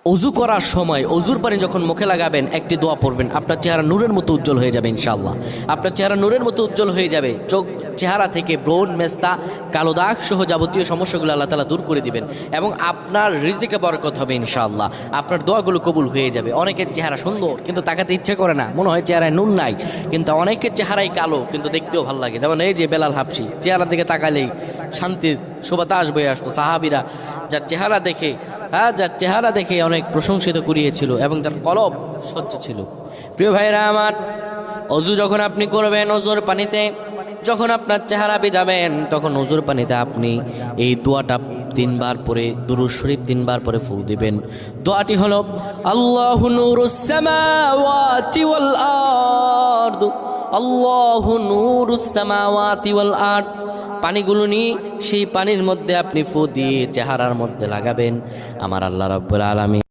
অজু করার সময় অজুর পানি যখন মুখে লাগাবেন একটি দোয়া পড়বেন, আপনার চেহারা নূরের মতো উজ্জ্বল হয়ে যাবে ইনশাআল্লাহ। আপনার চেহারা নূরের মতো উজ্জ্বল হয়ে যাবে, চেহারা থেকে ব্রণ, মেস্তা, কালো দাগ সহ যাবতীয় সমস্যাগুলো আল্লাহ তাআলা দূর করে দিবেন এবং আপনার রিজিকে বরকত হবে ইনশাআল্লাহ। আপনার দোয়াগুলো কবুল হয়ে যাবে। অনেকের চেহারা সুন্দর কিন্তু তাকাতে ইচ্ছে করে না, মনে হয় চেহারায় নুন নাই, কিন্তু অনেকের চেহারাই কালো কিন্তু দেখতেও ভালো লাগে। যেমন এই যে বেলাল হাবশি, চেহারা দিকে তাকালেই শান্তির সুবাতাস বয়ে আসতো। সাহাবীরা যার চেহারা দেখে অনেক প্রশংসিত করিয়েছিল এবং যার কলব স্বচ্ছ ছিল। প্রিয় ভাইরা আমার, অজু যখন আপনি করবেন, অজুর পানিতে যখন আপনার চেহারা ভিজাবেন, তখন অজুর পানিতে আপনি এই দোয়াটা 3 বার পরে, দুরূদ শরীফ 3 বার পরে ফু দিবেন। দোয়াটি হলো আল্লাহু নূরুস সামাওয়াতি ওয়াল আরদ, আল্লাহু নূরুস সামাওয়াতি ওয়াল আরদ। পানিগুলো নিয়ে সেই পানির মধ্যে আপনি ফু দিয়ে চেহারার মধ্যে লাগাবেন। আমার আল্লাহ রাব্বুল আলামিন